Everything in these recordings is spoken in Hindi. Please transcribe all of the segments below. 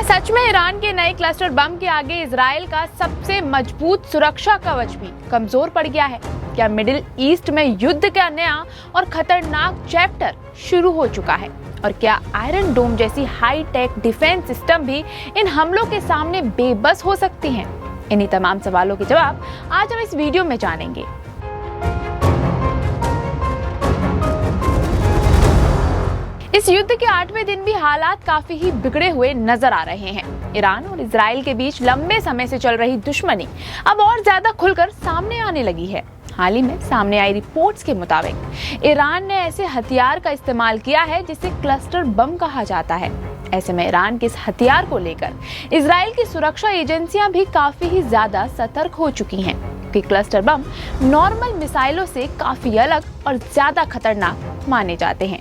सच में ईरान के नए क्लस्टर बम के आगे इजराइल का सबसे मजबूत सुरक्षा कवच भी कमजोर पड़ गया है। क्या मिडिल ईस्ट में युद्ध का नया और खतरनाक चैप्टर शुरू हो चुका है? और क्या आयरन डोम जैसी हाई टेक डिफेंस सिस्टम भी इन हमलों के सामने बेबस हो सकती हैं? इन्हीं तमाम सवालों के जवाब आज हम इस वीडियो में जानेंगे। इस युद्ध के 8वें दिन भी हालात काफी ही बिगड़े हुए नजर आ रहे हैं। ईरान और इजराइल के बीच लंबे समय से चल रही दुश्मनी अब और ज्यादा खुलकर सामने आने लगी है। हाल ही में सामने आई रिपोर्ट्स के मुताबिक ईरान ने ऐसे हथियार का इस्तेमाल किया है जिसे क्लस्टर बम कहा जाता है। ऐसे में ईरान के इस हथियार को लेकर इजराइल की सुरक्षा एजेंसियां भी काफी ही ज्यादा सतर्क हो चुकी हैं कि क्लस्टर बम नॉर्मल मिसाइलों से काफी अलग और ज्यादा खतरनाक माने जाते हैं।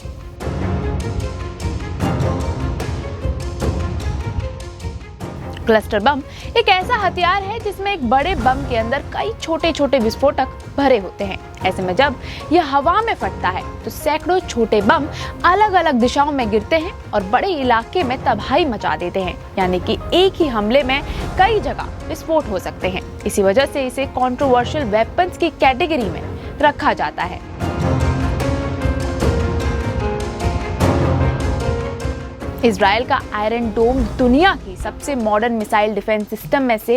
क्लस्टर बम एक ऐसा हथियार है जिसमें एक बड़े बम के अंदर कई छोटे छोटे विस्फोटक भरे होते हैं। ऐसे में जब यह हवा में फटता है तो सैकड़ों छोटे बम अलग अलग दिशाओं में गिरते हैं और बड़े इलाके में तबाही मचा देते हैं, यानी कि एक ही हमले में कई जगह विस्फोट हो सकते हैं। इसी वजह से इसे कंट्रोवर्शियल वेपन्स की कैटेगरी में रखा जाता है। इजराइल का आयरन डोम दुनिया की सबसे मॉडर्न मिसाइल डिफेंस सिस्टम में से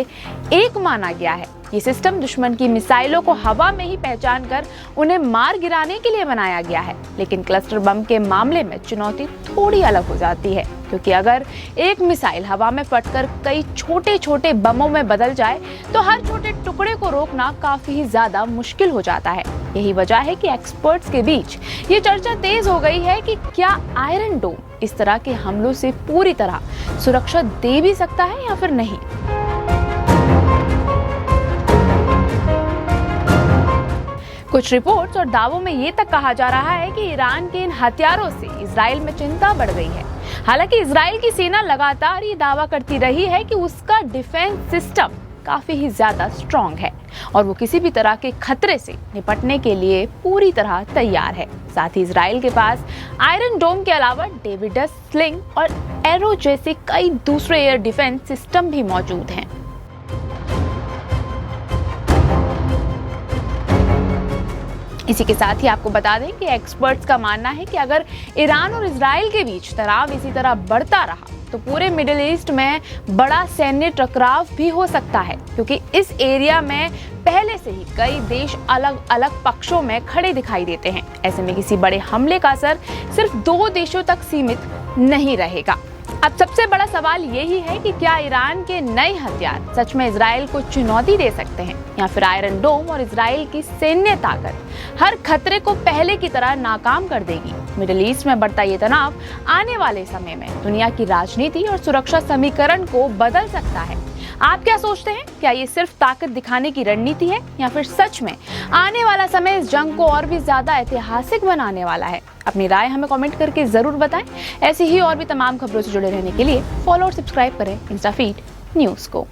एक माना गया है। ये सिस्टम दुश्मन की मिसाइलों को हवा में ही पहचान कर उन्हें मार गिराने के लिए बनाया गया है। लेकिन क्लस्टर बम के मामले में चुनौती थोड़ी अलग हो जाती है, क्योंकि अगर एक मिसाइल हवा में फटकर कई छोटे छोटे बमों में बदल जाए तो हर छोटे टुकड़े को रोकना काफी ही ज्यादा मुश्किल हो जाता है। यही वजह है कि एक्सपर्ट्स के बीच ये चर्चा तेज हो गई है कि क्या आयरन डोम इस तरह के हमलों से पूरी तरह सुरक्षा दे भी सकता है या फिर नहीं। कुछ रिपोर्ट्स और दावों में ये तक कहा जा रहा है कि ईरान के इन हथियारों से इजराइल में चिंता बढ़ गई है। हालांकि इजराइल की सेना लगातार ये दावा करती रही है कि उसका डिफेंस सिस्टम काफी ही ज्यादा स्ट्रॉन्ग है और वो किसी भी तरह के खतरे से निपटने के लिए पूरी तरह तैयार है। साथ ही इजराइल के पास आयरन डोम के अलावा डेविडस स्लिंग और एरो जैसे कई दूसरे एयर डिफेंस सिस्टम भी मौजूद हैं। इसी के साथ ही आपको बता दें कि एक्सपर्ट्स का मानना है कि अगर ईरान और इजराइल के बीच तनाव इसी तरह बढ़ता रहा तो पूरे मिडिल ईस्ट में बड़ा सैन्य टकराव भी हो सकता है, क्योंकि इस एरिया में पहले से ही कई देश अलग अलग पक्षों में खड़े दिखाई देते हैं। ऐसे में किसी बड़े हमले का असर सिर्फ 2 देशों तक सीमित नहीं रहेगा। अब सबसे बड़ा सवाल यही है कि क्या ईरान के नए हथियार सच में इजराइल को चुनौती दे सकते हैं, या फिर आयरन डोम और इजराइल की सैन्य ताकत हर खतरे को पहले की तरह नाकाम कर देगी। मिडिल ईस्ट में बढ़ता ये तनाव आने वाले समय में दुनिया की राजनीति और सुरक्षा समीकरण को बदल सकता है। आप क्या सोचते हैं? क्या ये सिर्फ ताकत दिखाने की रणनीति है, या फिर सच में आने वाला समय इस जंग को और भी ज्यादा ऐतिहासिक बनाने वाला है? अपनी राय हमें कमेंट करके जरूर बताएं। ऐसी ही और भी तमाम खबरों से जुड़े रहने के लिए फॉलो और सब्सक्राइब करें इंस्टाफीड न्यूज़ को।